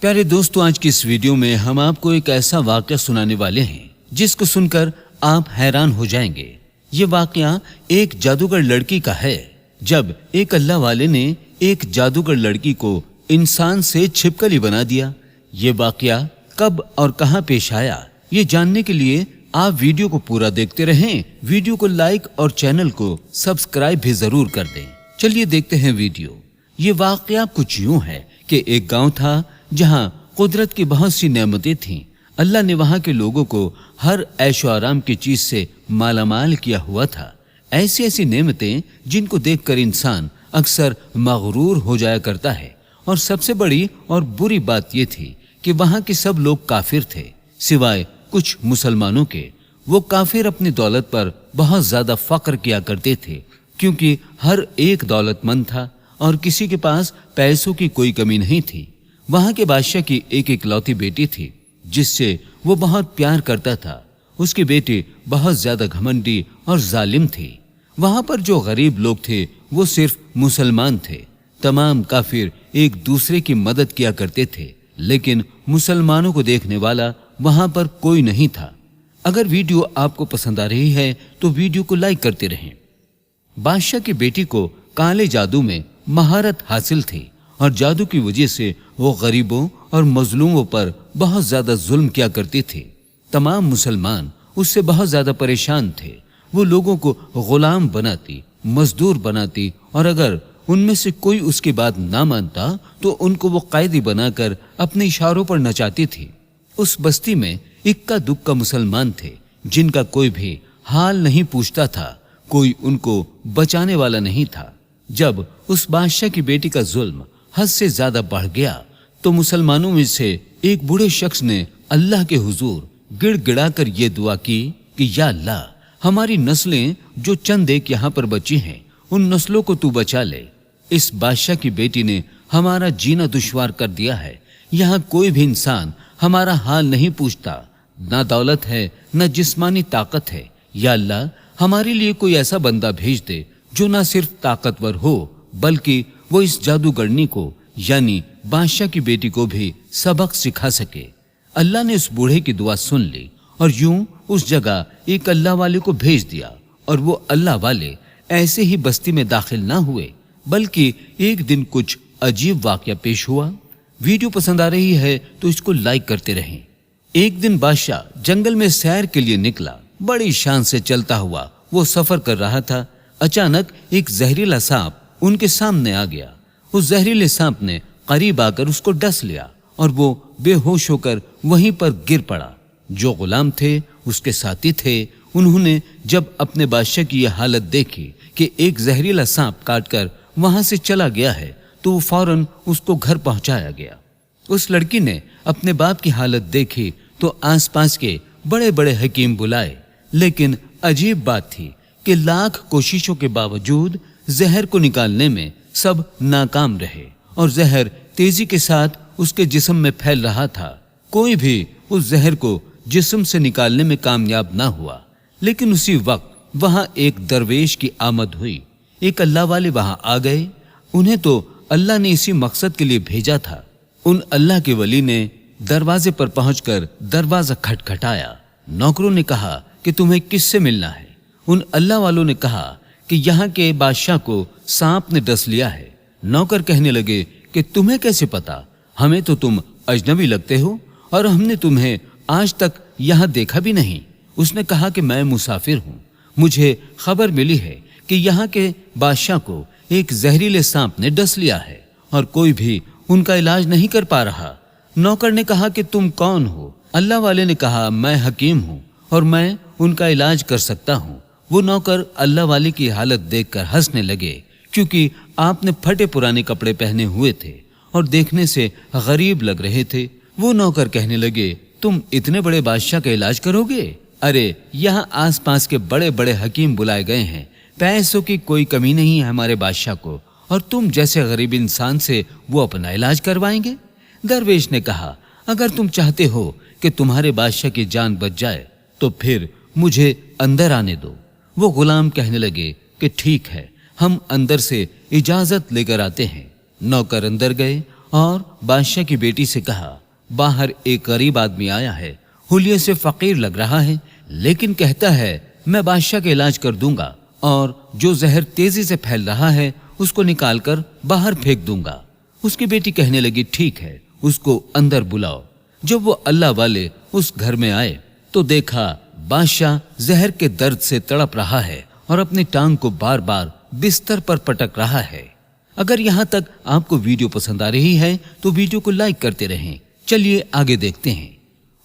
प्यारे दोस्तों, आज की इस वीडियो में हम आपको एक ऐसा वाकया सुनाने वाले हैं जिसको सुनकर आप हैरान हो जाएंगे। ये वाकया एक जादूगर लड़की का है। जब एक अल्लाह वाले ने एक जादूगर लड़की को इंसान से छिपकली बना दिया। ये वाकया कब और कहां पेश आया, ये जानने के लिए आप वीडियो को पूरा देखते रहें। वीडियो को लाइक और चैनल को सब्सक्राइब भी जरूर कर दें। चलिए देखते हैं वीडियो। ये वाकया कुछ यूं है कि एक गांव था जहां कुदरत की बहुत सी नेमतें थीं। अल्लाह ने वहां के लोगों को हर ऐशो आराम की चीज से मालामाल किया हुआ था। ऐसी ऐसी नेमतें जिनको देखकर इंसान अक्सर मगरूर हो जाया करता है। और सबसे बड़ी और बुरी बात यह थी कि वहां के सब लोग काफिर थे सिवाय कुछ मुसलमानों के। वो काफिर अपनी दौलत पर बहुत ज्यादा फख्र किया करते थे, क्योंकि हर एक दौलतमंद था और किसी के पास पैसों की कोई कमी नहीं थी। वहां के बादशाह की एक इकलौती बेटी थी जिससे वो बहुत प्यार करता था। उसकी बेटी बहुत ज्यादा घमंडी और जालिम थी। वहां पर जो गरीब लोग थे वो सिर्फ मुसलमान थे। तमाम काफिर एक दूसरे की मदद किया करते थे, लेकिन मुसलमानों को देखने वाला वहां पर कोई नहीं था। अगर वीडियो आपको पसंद आ रही है तो वीडियो को लाइक करते रहें। बादशाह की बेटी को काले जादू में महारत हासिल थी और जादू की वजह से वो गरीबों और मजलूमों पर बहुत ज्यादा जुल्म किया करती थी। तमाम मुसलमान उससे बहुत ज्यादा परेशान थे। वो लोगों को गुलाम बनाती, मजदूर बनाती और अगर उनमें से कोई उसकी बात ना मानता तो उनको वो कैदी बनाकर अपने इशारों पर नचाती थी। उस बस्ती में इक्का दुक्का मुसलमान थे जिनका कोई भी हाल नहीं पूछता था, कोई उनको बचाने वाला नहीं था। जब उस बादशाह की बेटी का जुल्म हद से ज्यादा बढ़ गया तो मुसलमानों में से एक बूढ़े शख्स ने अल्लाह के हुजूर गिड़गिड़ाकर ये दुआ की कि या अल्लाह, हमारी नस्लें जो चंद एक यहाँ पर बची हैं उन नस्लों को तू बचा ले। इस बादशाह की बेटी ने हमारा जीना दुश्वार कर दिया है। यहाँ कोई भी इंसान हमारा हाल नहीं पूछता, ना दौलत है न जिस्मानी ताकत है। या अल्लाह, हमारे लिए कोई ऐसा बंदा भेज दे जो ना सिर्फ ताकतवर हो बल्कि वो इस जादूगरनी को यानी बादशाह की बेटी को भी सबक सिखा सके। अल्लाह ने उस बूढ़े की दुआ सुन ली और यूं उस जगह एक अल्लाह वाले को भेज दिया। और वो अल्लाह वाले ऐसे ही बस्ती में दाखिल ना हुए, बल्कि एक दिन कुछ अजीब वाकया पेश हुआ। वीडियो पसंद आ रही है तो इसको लाइक करते रहें। एक दिन बादशाह जंगल में सैर के लिए निकला। बड़ी शान से चलता हुआ वो सफर कर रहा था। अचानक एक जहरीला सांप उनके सामने आ गया। उस जहरीले सांप ने करीब आकर उसको डस लिया और वो बेहोश होकर वहीं पर गिर पड़ा। जो गुलाम थे उसके साथी थे। उन्होंने जब अपने बादशाह की यह हालत देखी कि एक जहरीला सांप काटकर वहां से चला गया है तो वो फौरन उसको घर पहुंचाया गया। उस लड़की ने अपने बाप की हालत देखी तो आसपास के बड़े बड़े हकीम बुलाए, लेकिन अजीब बात थी कि लाख कोशिशों के बावजूद जहर को निकालने में सब नाकाम रहे और जहर तेजी के साथ उसके जिस्म में फैल रहा था। कोई भी उस जहर को जिस्म से निकालने में कामयाब ना हुआ। लेकिन उसी वक्त वहां एक दरवेश की आमद हुई। एक अल्लाह वाले वहां आ गए। उन्हें तो अल्लाह ने इसी मकसद के लिए भेजा था। उन अल्लाह के वली ने दरवाजे पर पहुंचकर दरवाजा खटखटाया। नौकरों ने कहा कि तुम्हें किससे मिलना है। उन अल्लाह वालों ने कहा कि यहाँ के बादशाह को सांप ने डस लिया है। नौकर कहने लगे कि तुम्हें कैसे पता, हमें तो तुम अजनबी लगते हो और हमने तुम्हें आज तक यहाँ देखा भी नहीं। उसने कहा कि मैं मुसाफिर हूँ, मुझे खबर मिली है कि यहाँ के बादशाह को एक जहरीले सांप ने डस लिया है और कोई भी उनका इलाज नहीं कर पा रहा। नौकर ने कहा कि तुम कौन हो। अल्लाह वाले ने कहा मैं हकीम हूँ और मैं उनका इलाज कर सकता हूँ। वो नौकर अल्लाह वाले की हालत देखकर हंसने लगे, क्योंकि आपने फटे पुराने कपड़े पहने हुए थे और देखने से गरीब लग रहे थे। वो नौकर कहने लगे तुम इतने बड़े बादशाह का इलाज करोगे? अरे यहाँ आसपास के बड़े बड़े हकीम बुलाए गए हैं, पैसों की कोई कमी नहीं है हमारे बादशाह को, और तुम जैसे गरीब इंसान से वो अपना इलाज करवाएंगे? दरवेश ने कहा अगर तुम चाहते हो कि तुम्हारे बादशाह की जान बच जाए तो फिर मुझे अंदर आने दो। वो गुलाम कहने लगे कि ठीक है, हम अंदर से इजाजत लेकर आते हैं। नौकर अंदर गए और बादशाह की बेटी से कहा, बाहर एक गरीब आदमी आया है, हुलिये से फकीर लग रहा है, लेकिन कहता है मैं बादशाह का इलाज कर दूंगा और जो जहर तेजी से फैल रहा है उसको निकालकर बाहर फेंक दूंगा। उसकी बेटी कहने लगी, ठीक है, उसको अंदर बुलाओ। जब वो अल्लाह वाले उस घर में आए तो देखा बादशाह जहर के दर्द से तड़प रहा है और अपनी टांग को बार बार बिस्तर पर पटक रहा है। अगर यहाँ तक आपको वीडियो पसंद आ रही है तो वीडियो को लाइक करते रहें। चलिए आगे देखते हैं।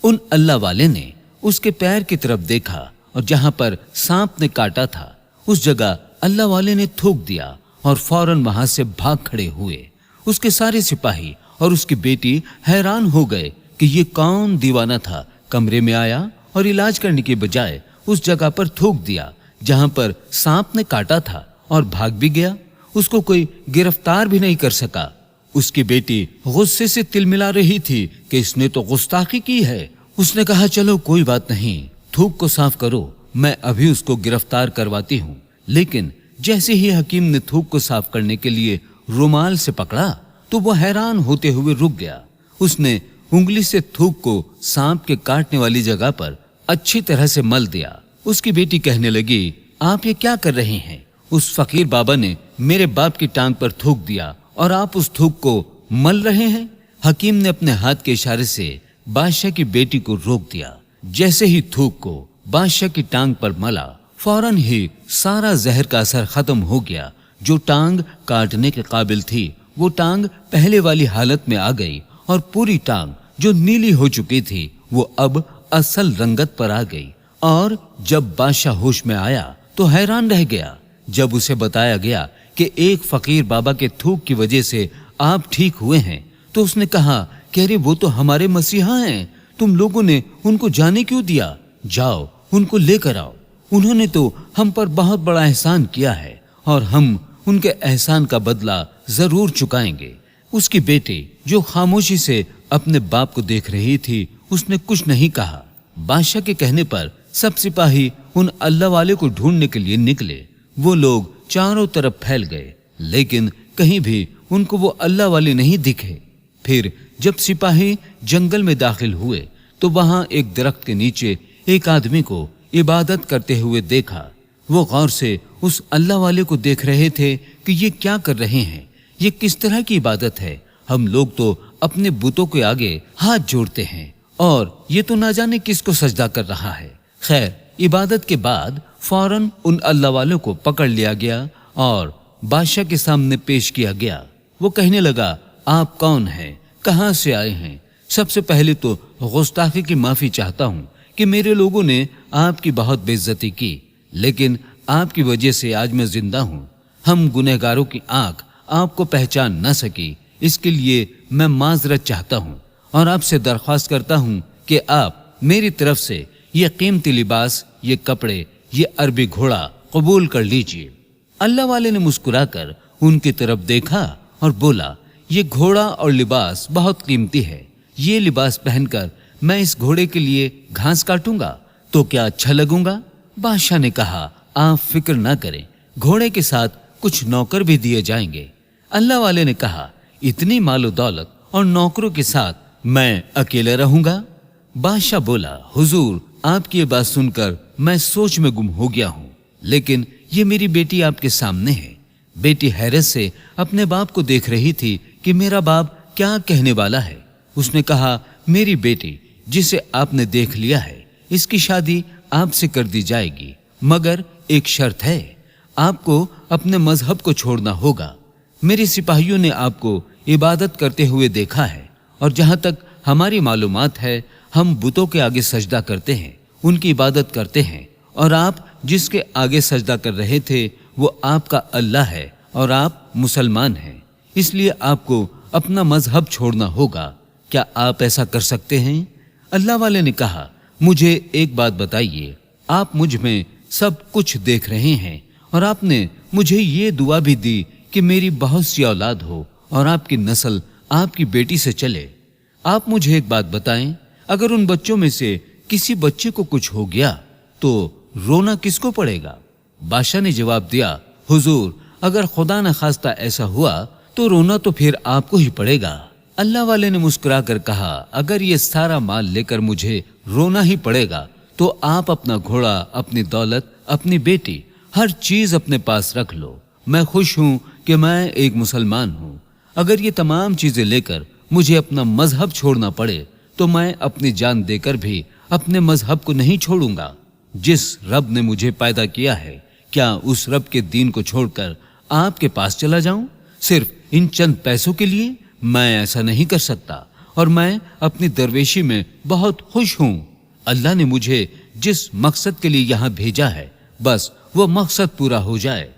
उन अल्लाह वाले ने उसके पैर की तरफ देखा और जहां पर सांप ने काटा था उस जगह अल्लाह वाले ने थूक दिया और फौरन वहां से भाग खड़े हुए। उसके सारे सिपाही और उसकी बेटी हैरान हो गए कि ये कौन दीवाना था, कमरे में आया और इलाज करने के बजाय उस जगह पर थूक दिया जहां पर सांप ने काटा था और भाग भी गया। उसको कोई गिरफ्तार भी नहीं कर सका। उसकी बेटी गुस्से से तिलमिला रही थी कि इसने तो गुस्ताखी की है। उसने कहा, चलो कोई बात नहीं, थूक को साफ करो, मैं अभी उसको गिरफ्तार करवाती हूँ। लेकिन जैसे ही हकीम ने थूक को साफ करने के लिए रुमाल से पकड़ा तो वो हैरान होते हुए रुक गया। उसने उंगली से थूक को सांप के काटने वाली जगह पर अच्छी तरह से मल दिया। उसकी बेटी कहने लगी, आप ये क्या कर रहे हैं? उस फकीर बाबा ने मेरे बाप की टांग पर थूक दिया और आप उस थूक को मल रहे हैं। हकीम ने अपने हाथ के इशारे से बादशाह की बेटी को रोक दिया। जैसे ही थूक को बादशाह की टांग पर मला, फौरन ही सारा जहर का असर खत्म हो गया। जो टांग काटने के काबिल थी वो टांग पहले वाली हालत में आ गई और पूरी टांग जो नीली हो चुकी थी वो अब असल रंगत पर आ गई। और जब बादशाह होश में आया तो हैरान रह गया। जब उसे बताया गया कि एक फकीर बाबा के थूक की वजह से आप ठीक हुए हैं तो उसने कहा कि अरे वो तो हमारे मसीहा हैं, तुम लोगों ने उनको जाने क्यों दिया? जाओ उनको लेकर आओ। उन्होंने तो हम पर बहुत बड़ा एहसान किया है और हम उनके एहसान का बदला जरूर चुकाएंगे। उसकी बेटी जो खामोशी से अपने बाप को देख रही थी उसने कुछ नहीं कहा। बादशाह के कहने पर सब सिपाही उन अल्लाह वाले को ढूंढने के लिए निकले। वो लोग चारों तरफ फैल गए लेकिन कहीं भी उनको वो अल्लाह वाले नहीं दिखे। फिर जब सिपाही जंगल में दाखिल हुए तो वहां एक दरख्त के नीचे एक आदमी को इबादत करते हुए देखा। वो गौर से उस अल्लाह वाले को देख रहे थे कि ये क्या कर रहे हैं, ये किस तरह की इबादत है। हम लोग तो अपने बुतों के आगे हाथ जोड़ते हैं और ये तो ना जाने किसको सजदा कर रहा है। खैर, इबादत के बाद फौरन उन अल्लाह वालों को पकड़ लिया गया और बादशाह के सामने पेश किया गया। वो कहने लगा, आप कौन हैं, कहां से आए हैं? सबसे पहले तो गुस्ताखी की माफी चाहता हूं कि मेरे लोगों ने आपकी बहुत बेइज्जती की, लेकिन आपकी वजह से आज मैं जिंदा हूं। हम गुनहगारों की आंख आपको पहचान न सकी, इसके लिए मैं माजरत चाहता हूं और आपसे दरख्वास्त करता हूं कि आप मेरी तरफ से ये कीमती लिबास, ये कपड़े, ये अरबी घोड़ा कबूल कर लीजिए। अल्लाह वाले ने मुस्कुराकर उनकी तरफ देखा और बोला, ये घोड़ा और लिबास बहुत कीमती है। ये लिबास पहनकर मैं इस घोड़े के लिए घास काटूंगा तो क्या अच्छा लगूंगा? बादशाह ने कहा, आप फिक्र ना करें, घोड़े के साथ कुछ नौकर भी दिए जाएंगे। अल्लाह वाले ने कहा, इतनी मालो दौलत और नौकरों के साथ मैं अकेले रहूंगा? बादशाह बोला, हुजूर, आपकी ये बात सुनकर मैं सोच में गुम हो गया हूँ, लेकिन ये मेरी बेटी आपके सामने है। बेटी हैरत से अपने बाप को देख रही थी कि मेरा बाप क्या कहने वाला है। उसने कहा, मेरी बेटी जिसे आपने देख लिया है, इसकी शादी आपसे कर दी जाएगी, मगर एक शर्त है, आपको अपने मजहब को छोड़ना होगा। मेरे सिपाहियों ने आपको इबादत करते हुए देखा है और जहां तक हमारी मालूमात है हम बुतों के आगे सजदा करते हैं, उनकी इबादत करते हैं और आप जिसके आगे सजदा कर रहे थे वो आपका अल्लाह है और आप मुसलमान हैं, इसलिए आपको अपना मजहब छोड़ना होगा। क्या आप ऐसा कर सकते हैं? अल्लाह वाले ने कहा, मुझे एक बात बताइए, आप मुझ में सब कुछ देख रहे हैं और आपने मुझे ये दुआ भी दी कि मेरी बहुत सी औलाद हो और आपकी नस्ल आपकी बेटी से चले। आप मुझे एक बात बताएं, अगर उन बच्चों में से किसी बच्चे को कुछ हो गया तो रोना किसको पड़ेगा? बादशाह ने जवाब दिया, हुजूर, अगर खुदा न खास्ता ऐसा हुआ तो रोना तो फिर आपको ही पड़ेगा। अल्लाह वाले ने मुस्कुरा कर कहा, अगर ये सारा माल लेकर मुझे रोना ही पड़ेगा तो आप अपना घोड़ा, अपनी दौलत, अपनी बेटी, हर चीज अपने पास रख लो। मैं खुश हूं कि मैं एक मुसलमान हूं। अगर ये तमाम चीजें लेकर मुझे अपना मजहब छोड़ना पड़े तो मैं अपनी जान देकर भी अपने मजहब को नहीं छोड़ूंगा। जिस रब ने मुझे पैदा किया है, क्या उस रब के दीन को छोड़कर आपके पास चला जाऊं सिर्फ इन चंद पैसों के लिए? मैं ऐसा नहीं कर सकता और मैं अपनी दरवेशी में बहुत खुश हूं। अल्लाह ने मुझे जिस मकसद के लिए यहाँ भेजा है, बस वो मकसद पूरा हो जाए।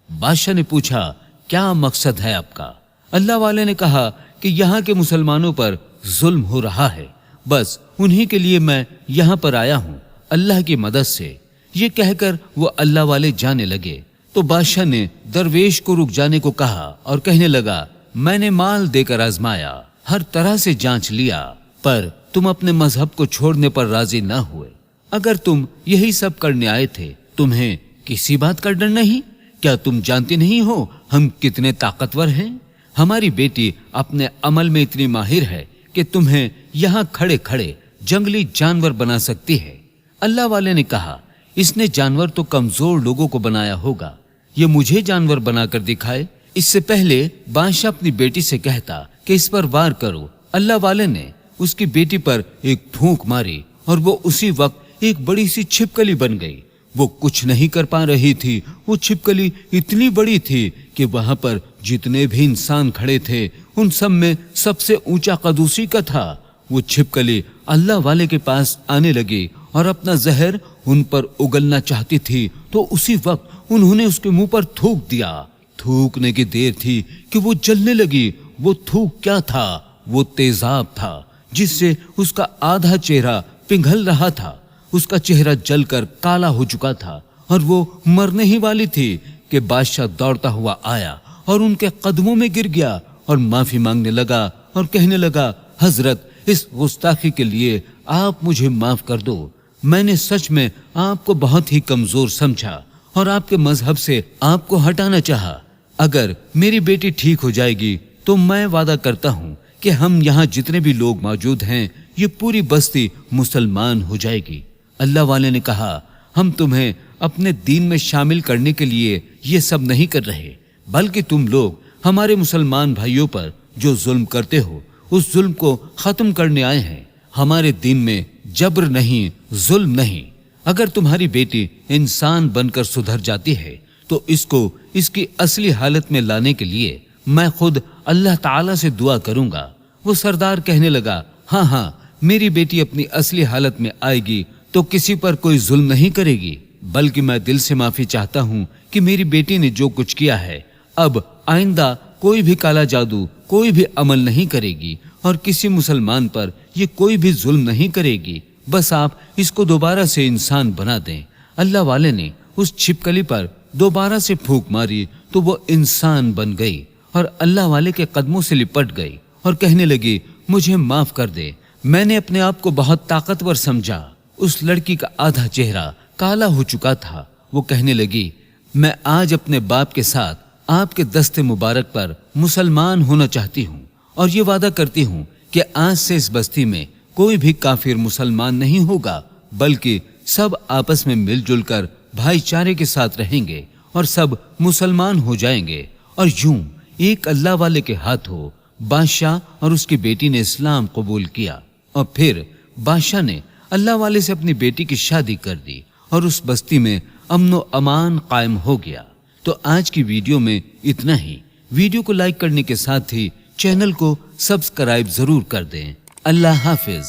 बादशाह ने पूछा, क्या मकसद है आपका? अल्लाह वाले ने कहा कि यहाँ के मुसलमानों पर जुल्म हो रहा है, बस उन्हीं के लिए मैं यहाँ पर आया हूँ, अल्लाह की मदद से। ये कहकर वो अल्लाह वाले जाने लगे तो बादशाह ने दरवेश को रुक जाने को कहा और कहने लगा, मैंने माल देकर आजमाया, हर तरह से जांच लिया, पर तुम अपने मजहब को छोड़ने पर राजी ना हुए। अगर तुम यही सब करने आए थे, तुम्हें किसी बात का डर नहीं? क्या तुम जानते नहीं हो हम कितने ताकतवर हैं? हमारी बेटी अपने अमल में इतनी माहिर है कि तुम्हें यहाँ खड़े खड़े जंगली जानवर बना सकती है। अल्लाह वाले ने कहा, इसने जानवर तो कमजोर लोगों को बनाया होगा, ये मुझे जानवर बनाकर दिखाए। इससे पहले बादशाह अपनी बेटी से कहता कि इस पर वार करो। अल्लाह वाले ने उसकी बेटी पर एक फूंक मारी और वो उसी वक्त एक बड़ी सी छिपकली बन गई। वो कुछ नहीं कर पा रही थी। वो छिपकली इतनी बड़ी थी कि वहां पर जितने भी इंसान खड़े थे उन सब में सबसे ऊंचा कद उसी का था। वो छिपकली अल्लाह वाले के पास आने लगी और अपना जहर उन पर उगलना चाहती थी, तो उसी वक्त उन्होंने उसके मुंह पर थूक दिया। थूकने की देर थी कि वो जलने लगी। वो थूक क्या था? वो तेजाब था, जिससे उसका आधा चेहरा पिघल रहा था। उसका चेहरा जलकर काला हो चुका था और वो मरने ही वाली थी कि बादशाह दौड़ता हुआ आया और उनके कदमों में गिर गया और माफी मांगने लगा और कहने लगा, हजरत, इस गुस्ताखी के लिए आप मुझे माफ कर दो। मैंने सच में आपको बहुत ही कमजोर समझा और आपके मजहब से आपको हटाना चाहा। अगर मेरी बेटी ठीक हो जाएगी तो मैं वादा करता हूँ कि हम यहाँ जितने भी लोग मौजूद हैं, ये पूरी बस्ती मुसलमान हो जाएगी। अल्लाह वाले ने कहा, हम तुम्हें अपने दीन में शामिल करने के लिए ये सब नहीं कर रहे, बल्कि तुम लोग हमारे मुसलमान भाइयों पर जो जुल्म करते हो, उस जुल्म को खत्म करने आए हैं। हमारे दीन में जबर नहीं, जुल्म नहीं। अगर तुम्हारी बेटी इंसान बनकर सुधर जाती है तो इसको इसकी असली हालत में लाने के लिए मैं खुद अल्लाह ताला से दुआ करूंगा। वो सरदार कहने लगा, हाँ हाँ, मेरी बेटी अपनी असली हालत में आएगी तो किसी पर कोई जुल्म नहीं करेगी, बल्कि मैं दिल से माफी चाहता हूँ कि मेरी बेटी ने जो कुछ किया है, अब आइंदा कोई भी काला जादू, कोई भी अमल नहीं करेगी और किसी मुसलमान पर ये कोई भी जुल्म नहीं करेगी। बस आप इसको दोबारा से इंसान बना दें। अल्लाह वाले ने उस छिपकली पर दोबारा से फूंक मारी तो वो इंसान बन गई और अल्लाह वाले के कदमों से लिपट गई और कहने लगी, मुझे माफ कर दे, मैंने अपने आप को बहुत ताकतवर समझा। उस लड़की का आधा चेहरा काला हो चुका था। वो कहने लगी, मैं आज अपने बाप के साथ आपके दस्ते मुबारक पर मुसलमान होना चाहती हूँ और ये वादा करती हूँ कि आज से इस बस्ती में कोई भी काफिर मुसलमान नहीं होगा, बल्कि सब आपस में मिलजुल कर भाईचारे के साथ रहेंगे और सब मुसलमान हो जाएंगे। और यूं एक अल्लाह वाले के हाथों बादशाह और उसकी बेटी ने इस्लाम कबूल किया और फिर बादशाह ने अल्लाह वाले से अपनी बेटी की शादी कर दी और उस बस्ती में अमन अमान कायम हो गया। तो आज की वीडियो में इतना ही। वीडियो को लाइक करने के साथ ही चैनल को सब्सक्राइब जरूर कर दें। अल्लाह हाफिज।